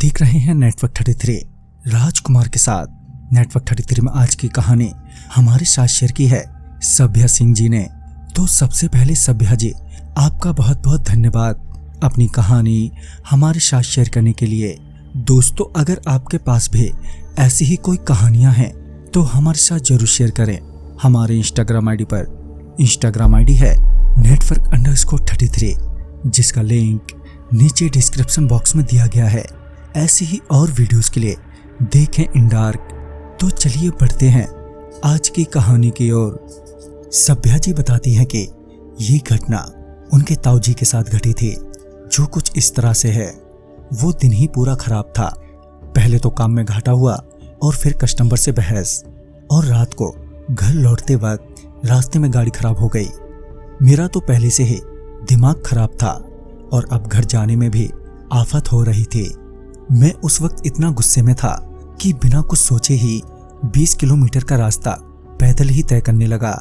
देख रहे हैं नेटवर्क 33 राजकुमार के साथ। नेटवर्क 33 में आज की कहानी हमारे साथ शेयर की है सभ्या सिंह जी ने। तो सबसे पहले सभ्या जी, आपका बहुत बहुत धन्यवाद अपनी कहानी हमारे साथ शेयर करने के लिए। दोस्तों, अगर आपके पास भी ऐसी ही कोई कहानियां हैं तो हमारे साथ जरूर शेयर करें। हमारे इंस्टाग्राम आईडी पर इंस्टाग्राम आईडी है network_33, जिसका लिंक नीचे डिस्क्रिप्शन बॉक्स में दिया गया है। ऐसी ही और वीडियोस के लिए देखें इन डार्क। तो चलिए बढ़ते हैं आज की कहानी की ओर। सभ्या जी बताती हैं कि ये घटना उनके ताऊजी के साथ घटी थी, जो कुछ इस तरह से है। वो दिन ही पूरा खराब था। पहले तो काम में घाटा हुआ और फिर कस्टमर से बहस, और रात को घर लौटते वक्त रास्ते में गाड़ी खराब हो गई। मेरा तो पहले से ही दिमाग खराब था और अब घर जाने में भी आफत हो रही थी। मैं उस वक्त इतना गुस्से में था कि बिना कुछ सोचे ही 20 किलोमीटर का रास्ता पैदल ही तय करने लगा।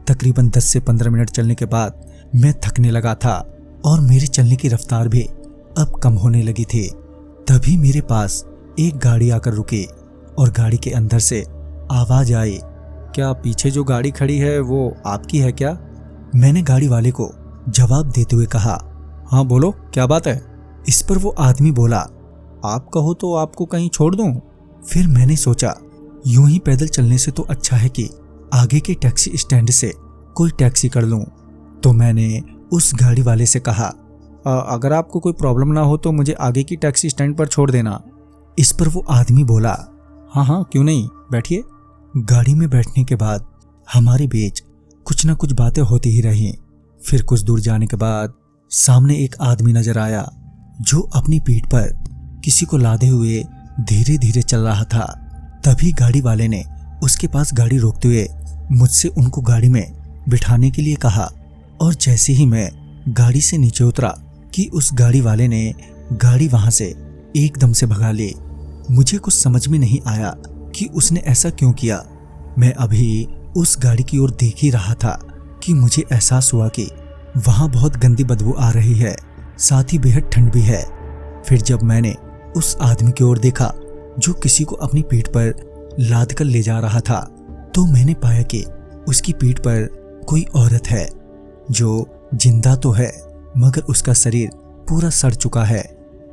तकरीबन 10 से 15 मिनट चलने के बाद मैं थकने लगा था और मेरी चलने की रफ्तार भी अब कम होने लगी थी। तभी मेरे पास एक गाड़ी आकर रुकी और गाड़ी के अंदर से आवाज आई, क्या पीछे जो गाड़ी खड़ी है वो आपकी है क्या? मैंने गाड़ी वाले को जवाब देते हुए कहा, हाँ बोलो, क्या बात है? इस पर वो आदमी बोला, आप कहो तो आपको कहीं छोड़ दूं? फिर मैंने सोचा यूं ही पैदल चलने से तो अच्छा है कि आगे के टैक्सी स्टैंड से कोई टैक्सी कर लूं। तो मैंने उस गाड़ी वाले से कहा, अगर आपको कोई प्रॉब्लम ना हो तो मुझे आगे की टैक्सी स्टैंड पर छोड़ देना। इस पर वो आदमी बोला, हाँ हाँ क्यों नहीं, बैठिए। गाड़ी में बैठने के बाद हमारे बीच कुछ ना कुछ बातें होती ही रहीं। फिर कुछ दूर जाने के बाद सामने एक आदमी नजर आया जो अपनी पीठ पर किसी को लादे हुए धीरे धीरे चल रहा था। तभी गाड़ी वाले ने उसके पास गाड़ी रोकते हुए मुझसे उनको गाड़ी में बिठाने के लिए कहा, और जैसे ही मैं गाड़ी से नीचे उतरा कि उस गाड़ी वाले ने गाड़ी वहां से एकदम से भगा ली। मुझे कुछ समझ में नहीं आया कि उसने ऐसा क्यों किया। मैं अभी उस गाड़ी की ओर देख ही रहा था कि मुझे एहसास हुआ कि वहां बहुत गंदी बदबू आ रही है, साथ ही बेहद ठंड भी है। फिर जब मैंने उस आदमी की ओर देखा जो किसी को अपनी पीठ पर लाद कर ले जा रहा था, तो मैंने पाया कि उसकी पीठ पर कोई औरत है जो जिंदा तो है मगर उसका शरीर पूरा सड़ चुका है।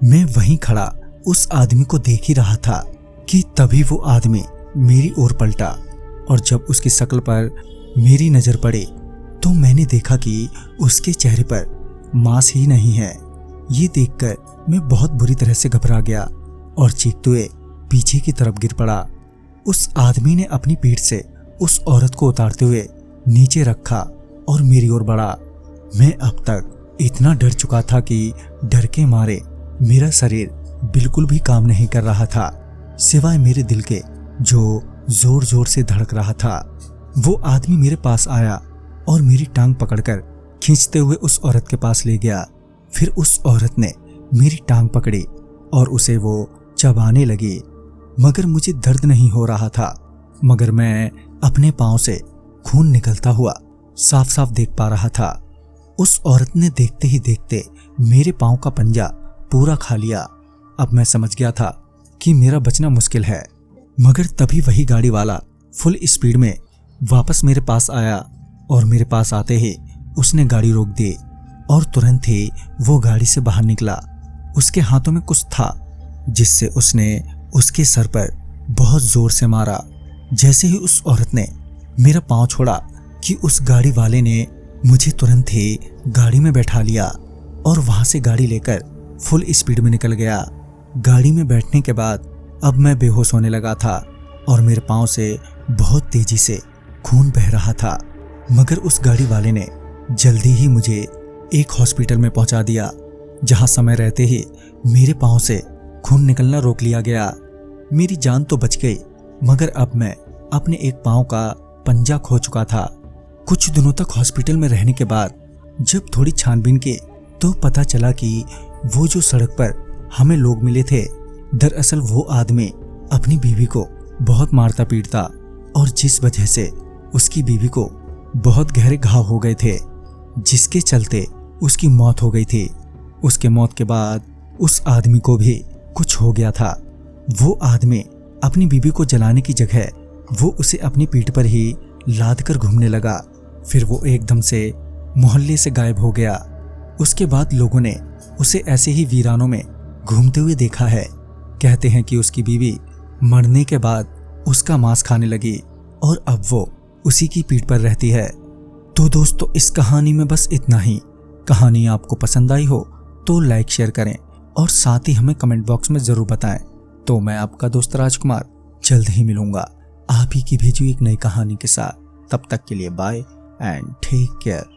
मैं वहीं खड़ा उस आदमी को देख ही रहा था कि तभी वो आदमी मेरी ओर पलटा, और जब उसकी शक्ल पर मेरी नजर पड़ी तो मैंने देखा कि उसके चेहरे पर मांस ही नहीं है। ये देखकर मैं बहुत बुरी तरह से घबरा गया और चीखते हुए पीछे की तरफ गिर पड़ा। उस आदमी ने अपनी पीठ से उस औरत को उतारते हुए नीचे रखा और मेरी ओर बढ़ा। मैं अब तक इतना डर चुका था कि डर के मारे मेरा शरीर बिल्कुल भी काम नहीं कर रहा था, सिवाय मेरे दिल के जो जोर जोर से धड़क रहा था। वो आदमी मेरे पास आया और मेरी टांग पकड़कर खींचते हुए उस औरत के पास ले गया। फिर उस औरत ने मेरी टांग पकड़ी और उसे वो चबाने लगी, मगर मुझे दर्द नहीं हो रहा था, मगर मैं अपने पांव से खून निकलता हुआ साफ साफ देख पा रहा था। उस औरत ने देखते ही देखते मेरे पांव का पंजा पूरा खा लिया। अब मैं समझ गया था कि मेरा बचना मुश्किल है, मगर तभी वही गाड़ी वाला फुल स्पीड में वापस मेरे पास आया, और मेरे पास आते ही उसने गाड़ी रोक दी और तुरंत ही वो गाड़ी से बाहर निकला। उसके हाथों में कुछ था जिससे उसने उसके सर पर बहुत जोर से मारा। जैसे ही उस औरत ने मेरा पांव छोड़ा कि उस गाड़ी वाले ने मुझे तुरंत ही गाड़ी में बैठा लिया और वहां से गाड़ी लेकर फुल स्पीड में निकल गया। गाड़ी में बैठने के बाद अब मैं बेहोश होने लगा था और मेरे पांव से बहुत तेजी से खून बह रहा था, मगर उस गाड़ी वाले ने जल्दी ही मुझे एक हॉस्पिटल में पहुंचा दिया, जहां समय रहते ही मेरे पांव से खून निकलना रोक लिया गया। मेरी जान तो बच गई, मगर अब मैं अपने एक पांव का पंजा खो चुका था। कुछ दिनों तक हॉस्पिटल में रहने के बाद जब थोड़ी छानबीन की तो पता चला कि वो जो सड़क पर हमें लोग मिले थे, दरअसल वो आदमी अपनी बीवी को बहुत मारता पीटता, और जिस वजह से उसकी बीवी को बहुत गहरे घाव हो गए थे, जिसके चलते उसकी मौत हो गई थी। उसके मौत के बाद उस आदमी को भी कुछ हो गया था। वो आदमी अपनी बीबी को जलाने की जगह वो उसे अपनी पीठ पर ही लाद कर घूमने लगा। फिर वो एकदम से मोहल्ले से गायब हो गया। उसके बाद लोगों ने उसे ऐसे ही वीरानों में घूमते हुए देखा है। कहते हैं कि उसकी बीवी मरने के बाद उसका मांस खाने लगी और अब वो उसी की पीठ पर रहती है। तो दोस्तों, इस कहानी में बस इतना ही। कहानी आपको पसंद आई हो तो लाइक शेयर करें और साथ ही हमें कमेंट बॉक्स में जरूर बताएं। तो मैं आपका दोस्त राजकुमार जल्द ही मिलूंगा आप ही की भेजी एक नई कहानी के साथ। तब तक के लिए बाय एंड टेक केयर।